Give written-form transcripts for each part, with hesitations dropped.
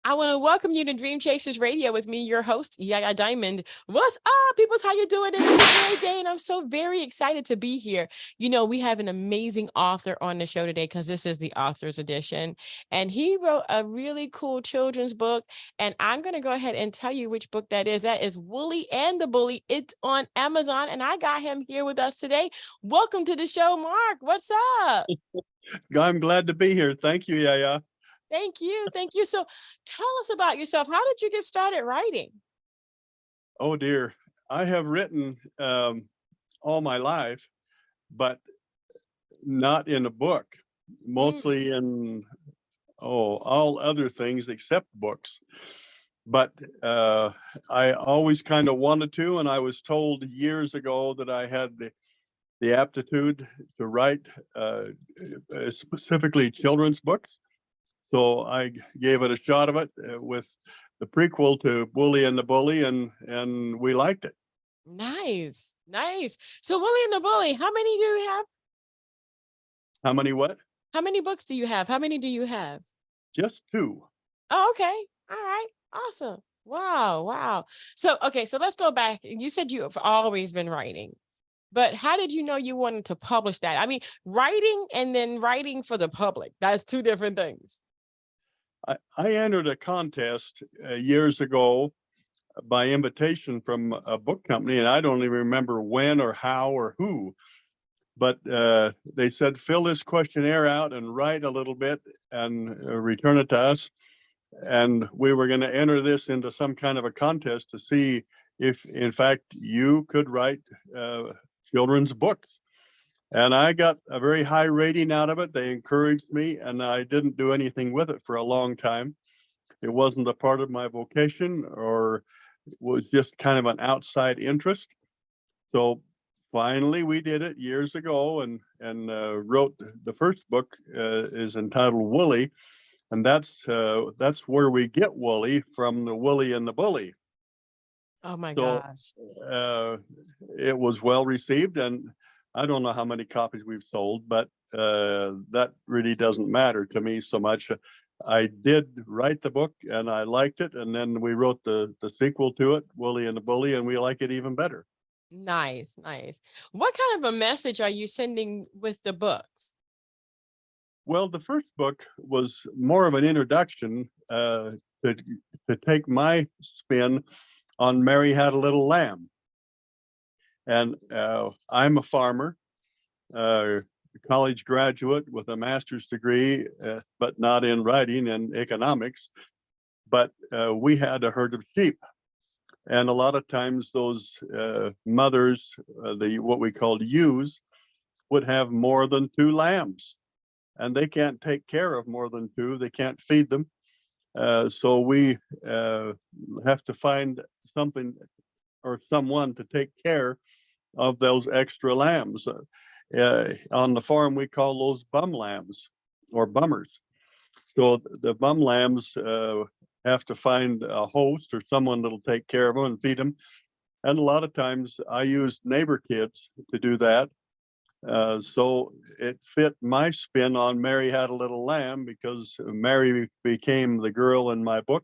I want to welcome you to Dream Chasers Radio with me, your host, Yaya Diamond. What's up, peoples? How you doing? It's a great day, and I'm so very excited to be here. You know, we have an amazing author on the show today because this is the author's edition, and he wrote a really cool children's book, and I'm going to go ahead and tell you which book that is. That is Woolie and the Bully. It's on Amazon, and I got him here with us today. Welcome to the show, Mark. What's up? I'm glad to be here. Thank you, Yaya. Thank you. Thank you. So tell us about yourself. How did you get started writing? Oh, dear. I have written all my life, but not in a book, mostly in all other things except books. But I always kind of wanted to, and I was told years ago that I had the aptitude to write specifically children's books. So I gave it a shot of it with the prequel to Woolie and the Bully, and we liked it. Nice, nice. So Woolie and the Bully, how many do you have? How many what? How many books do you have? How many do you have? Just 2. Oh, okay. All right. Awesome. Wow. Wow. So, okay. So let's go back. You said you have always been writing, but how did you know you wanted to publish that? I mean, writing and then writing for the public, that's 2 different things. I entered a contest years ago by invitation from a book company, and I don't even remember when or how or who, but they said, fill this questionnaire out and write a little bit and return it to us. And we were going to enter this into some kind of a contest to see if, in fact, you could write children's books. And I got a very high rating out of it. They encouraged me, and I didn't do anything with it for a long time. It wasn't a part of my vocation, or was just kind of an outside interest. So finally, we did it years ago, and wrote the first book. Is entitled Woolie, and that's where we get Woolie from, the Woolie and the Bully. Oh my So gosh. it was well received, and I don't know how many copies we've sold, but that really doesn't matter to me so much. I did write the book and I liked it, and then we wrote the sequel to it, Woolie and the Bully, and we like it even better. Nice, nice. What kind of a message are you sending with the books? Well, the first book was more of an introduction to take my spin on Mary Had a Little Lamb. And I'm a farmer, college graduate with a master's degree, but not in writing and economics. But we had a herd of sheep. And a lot of times those mothers, what we called ewes, would have more than 2 lambs. And they can't take care of more than 2. They can't feed them. So we have to find something or someone to take care of those extra lambs. On the farm, we call those bum lambs or bummers. So the bum lambs have to find a host or someone that'll take care of them and feed them. And a lot of times I used neighbor kids to do that. So it fit my spin on Mary Had a Little Lamb, because Mary became the girl in my book,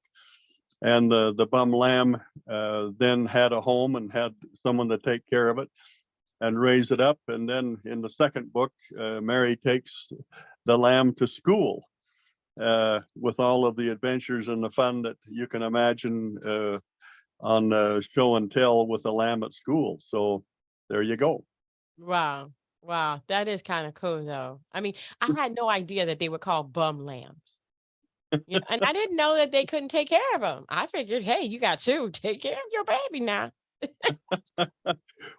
and the bum lamb then had a home and had someone to take care of it and raise it up. And then in the second book, Mary takes the lamb to school with all of the adventures and the fun that you can imagine on show and tell with the lamb at school. So there you go. Wow. Wow. That is kind of cool though. I mean, I had no idea that they were called bum lambs. You know, and I didn't know that they couldn't take care of them. I figured, hey, you got 2, take care of your baby now.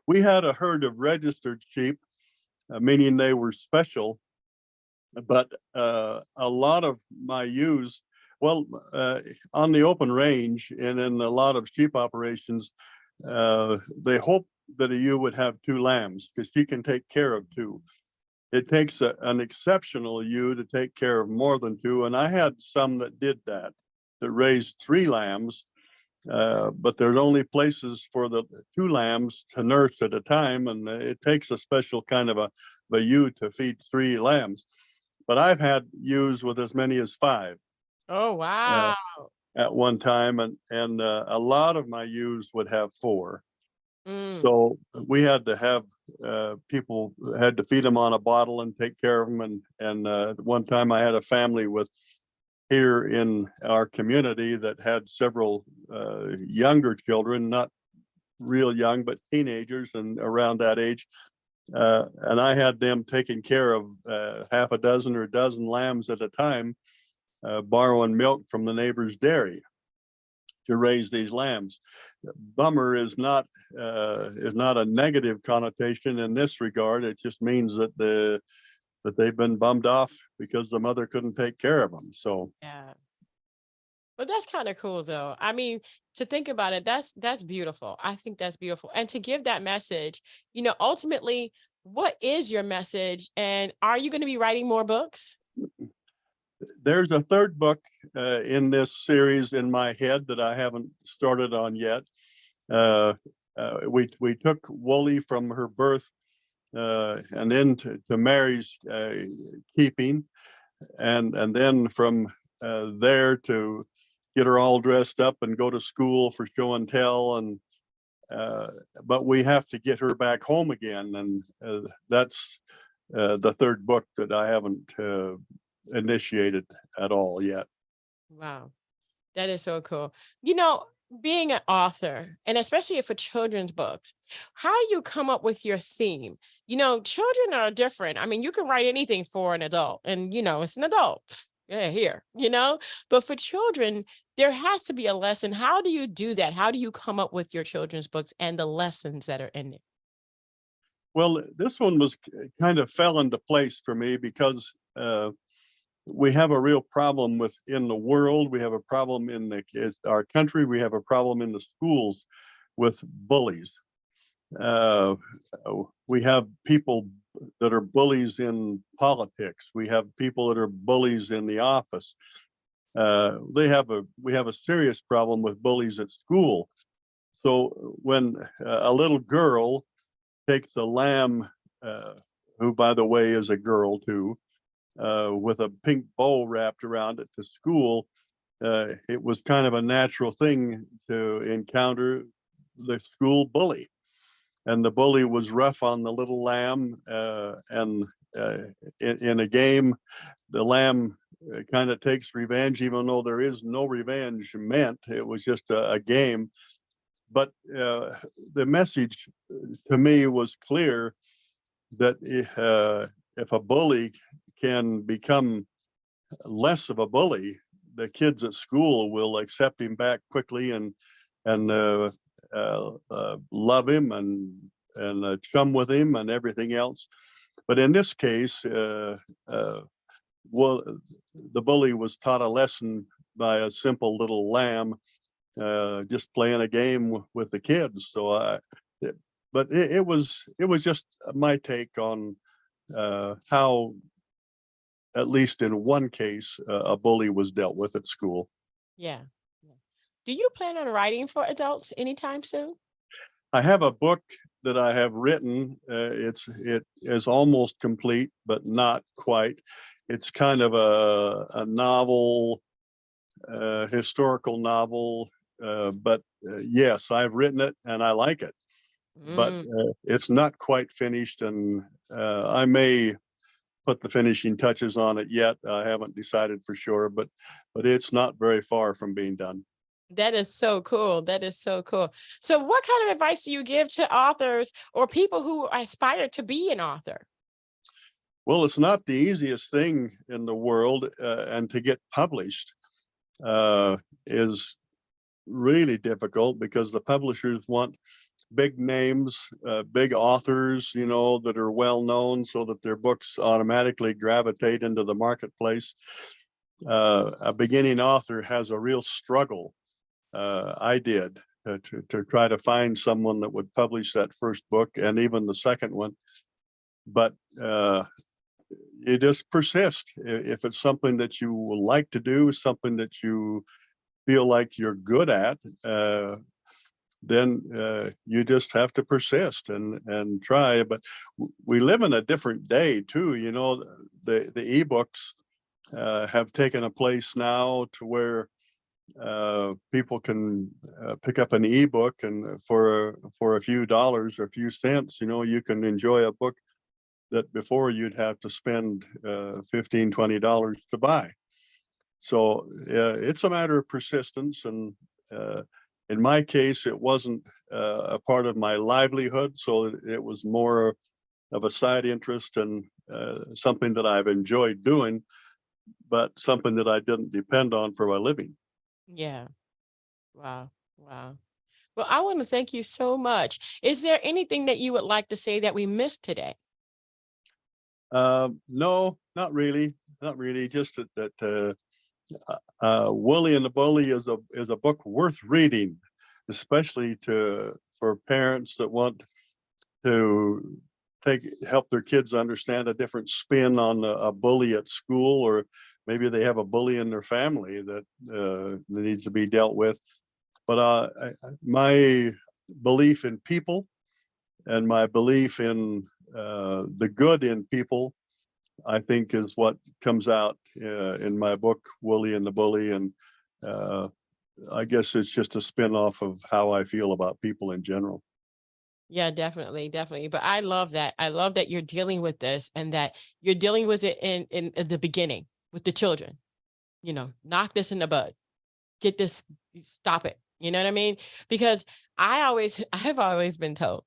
We had a herd of registered sheep, meaning they were special, but a lot of my ewes, well, on the open range and in a lot of sheep operations, they hope that a ewe would have 2 lambs because she can take care of 2. It takes an exceptional ewe to take care of more than 2, and I had some that did that raised 3 lambs, but there's only places for the 2 lambs to nurse at a time, and it takes a special kind of a ewe to feed 3 lambs, but I've had ewes with as many as 5 Oh, uh, wow. at one time, and a lot of my ewes would have 4. Mm, So we had to have people had to feed them on a bottle and take care of them. And one time I had a family with here in our community that had several younger children, not real young, but teenagers and around that age. And I had them taking care of half a dozen or a dozen lambs at a time, borrowing milk from the neighbor's dairy to raise these lambs. Bummer is not a negative connotation in this regard. It just means that they've been bummed off because the mother couldn't take care of them. So yeah. But that's kind of cool though. I mean, to think about it, that's beautiful. I think that's beautiful. And to give that message, ultimately, what is your message? And are you going to be writing more books? there's a third book in this series in my head that I haven't started on yet. Uh, we took Woolie from her birth and then to Mary's keeping, and then from there to get her all dressed up and go to school for show and tell, and but we have to get her back home again, and that's the third book that I haven't initiated at all yet. Wow. That is so cool. You know, being an author, and especially for children's books, how do you come up with your theme? Children are different. I mean, you can write anything for an adult, and it's an adult. Yeah, here, But for children, there has to be a lesson. How do you do that? How do you come up with your children's books and the lessons that are in it? Well, this one was kind of fell into place for me because we have a real problem in the world. We have a problem in our country. We have a problem in the schools with bullies. Uh, we have people that are bullies in politics. We have people that are bullies in the office. We have a serious problem with bullies at school. So when a little girl takes a lamb, who by the way is a girl too, with a pink bow wrapped around it to school, it was kind of a natural thing to encounter the school bully. And the bully was rough on the little lamb. And in a game, the lamb kind of takes revenge, even though there is no revenge meant. It was just a game. But the message to me was clear that if a bully can become less of a bully, the kids at school will accept him back quickly and love him and chum with him and everything else. But in this case, well, the bully was taught a lesson by a simple little lamb, just playing a game with the kids. But it was just my take on how, at least in one case, a bully was dealt with at school. Yeah. Yeah. Do you plan on writing for adults anytime soon? I have a book that I have written. It is almost complete, but not quite. It's kind of a novel, historical novel. But yes, I've written it and I like it. But Mm. it's not quite finished, and I may put the finishing touches on it yet. I haven't decided for sure, but it's not very far from being done. That is so cool. That is so cool. So, what kind of advice do you give to authors or people who aspire to be an author? Well, it's not the easiest thing in the world, and to get published is really difficult because the publishers want big names, big authors, that are well known, so that their books automatically gravitate into the marketplace. A beginning author has a real struggle. I did to try to find someone that would publish that first book and even the second one. But you just persist. If it's something that you would like to do, something that you feel like you're good at, then you just have to persist and try. But we live in a different day too. You know, the ebooks have taken a place now to where people can pick up an ebook, and for a few dollars or a few cents, you know, you can enjoy a book that before you'd have to spend $15-20 to buy. So it's a matter of persistence, and in my case, it wasn't a part of my livelihood, so it was more of a side interest and something that I've enjoyed doing, but something that I didn't depend on for my living. Yeah. Wow. Wow. Well, I want to thank you so much. Is there anything that you would like to say that we missed today? No, not really, not really. Just that Woolie and the Bully is a book worth reading, especially for parents that want to help their kids understand a different spin on a bully at school, or maybe they have a bully in their family that needs to be dealt with. But my belief in people and my belief in the good in people, I think, is what comes out in my book, Woolie and the Bully. And uh, I guess it's just a spin-off of how I feel about people in general. Yeah, definitely, definitely. But I love that. I love that you're dealing with this and that you're dealing with it in the beginning with the children. You know, knock this in the bud. Get this, stop it. You know what I mean? Because I've always been told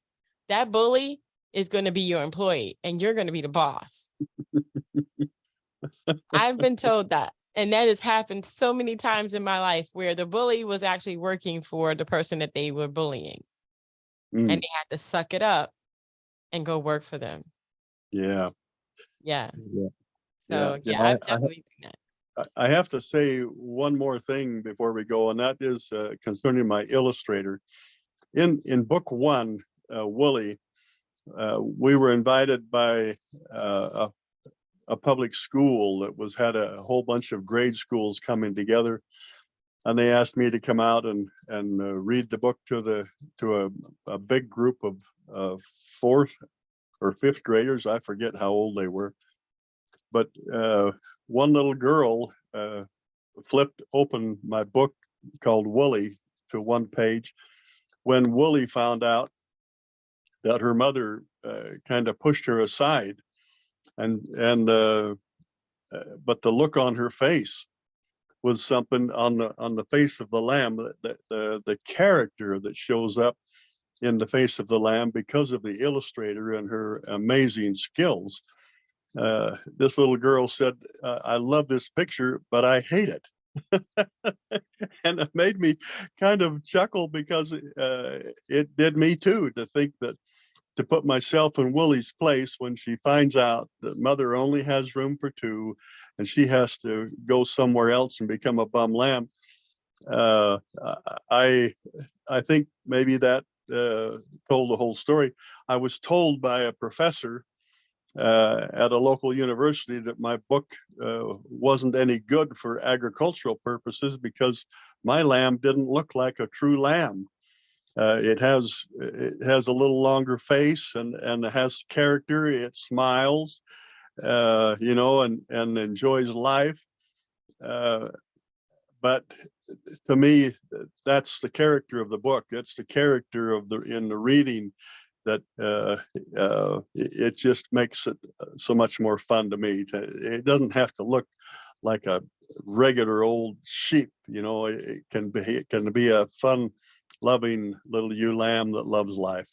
that bully is going to be your employee and you're going to be the boss. I've been told that. And that has happened so many times in my life where the bully was actually working for the person that they were bullying and Mm, they had to suck it up and go work for them. yeah, Yeah. yeah, yeah, So yeah. yeah, I've definitely seen that. I have to say one more thing before we go, and that is concerning my illustrator. In book one, Woolie, we were invited by a public school that had a whole bunch of grade schools coming together, and they asked me to come out and read the book to a big group of fourth or fifth graders. I forget how old they were, but one little girl flipped open my book called Woolie to one page when Woolie found out that her mother kind of pushed her aside, and but the look on her face was something on the face of the lamb, that the character that shows up in the face of the lamb because of the illustrator and her amazing skills. This little girl said, I love this picture, but I hate it. And it made me kind of chuckle because it did me too, to think that, to put myself in Woolie's place when she finds out that mother only has room for two and she has to go somewhere else and become a bum lamb. Uh, I I think maybe that told the whole story. I was told by a professor at a local university that my book wasn't any good for agricultural purposes because my lamb didn't look like a true lamb. It has a little longer face, and it has character. It smiles, you know, and enjoys life. Uh, but to me, that's the character of the book. It's the character of the in the reading that it just makes it so much more fun to me. It doesn't have to look like a regular old sheep, you know. It can be a fun, loving little ewe lamb that loves life.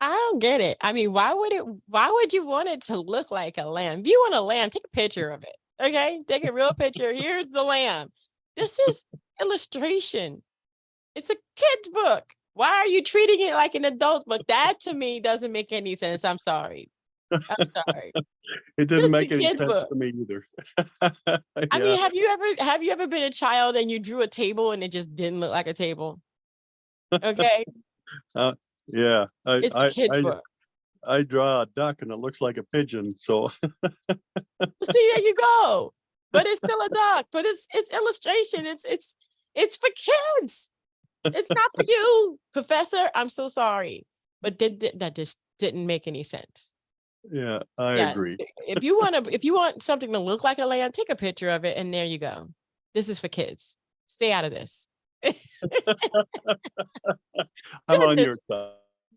I don't get it. I mean, why would you want it to look like a lamb? If you want a lamb, take a picture of it. Okay. Take a real picture. Here's the lamb. This is illustration. It's a kid's book. Why are you treating it like an adult's book? That to me doesn't make any sense. I'm sorry. I'm sorry. It didn't This is make a any kid's sense book. to me either. I Yeah. mean, have you ever been a child and you drew a table and it just didn't look like a table? Okay. uh, yeah. It's a kid's book. I draw a duck and it looks like a pigeon. So See, there you go. But it's still a duck. But it's illustration. It's for kids. It's not for you, Professor. I'm so sorry. But that just didn't make any sense. Yeah, I Yes. agree. If you want something to look like a lamb, take a picture of it and there you go. This is for kids. Stay out of this. I'm on Goodness. your side.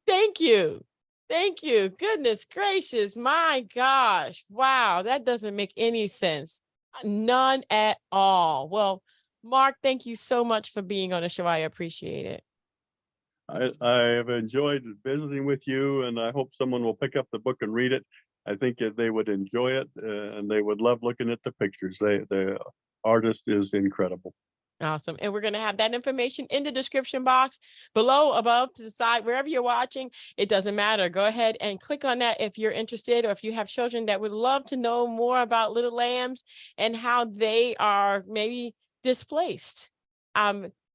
Thank you. Thank you. Goodness gracious. My gosh. Wow. That doesn't make any sense. None at all. Well, Mark, thank you so much for being on the show. I appreciate it. I have enjoyed visiting with you, and I hope someone will pick up the book and read it. I think that they would enjoy it, and they would love looking at the pictures. The artist is incredible. Awesome. And we're going to have that information in the description box below, above, to the side, wherever you're watching. It doesn't matter. Go ahead and click on that if you're interested, or if you have children that would love to know more about little lambs and how they are maybe displaced.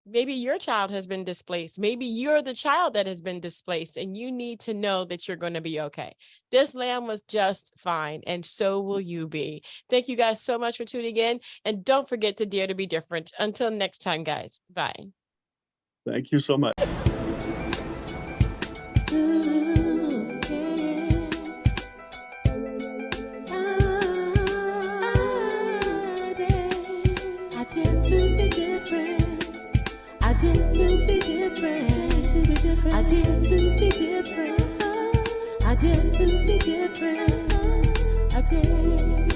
Maybe your child has been displaced. Maybe you're the child that has been displaced, and you need to know that you're going to be okay. This lamb was just fine, and so will you be. Thank you guys so much for tuning in, and don't forget to dare to be different. Until next time, guys. Bye. Thank you so much. I did to be different. I did to be different. I did to be different. I did.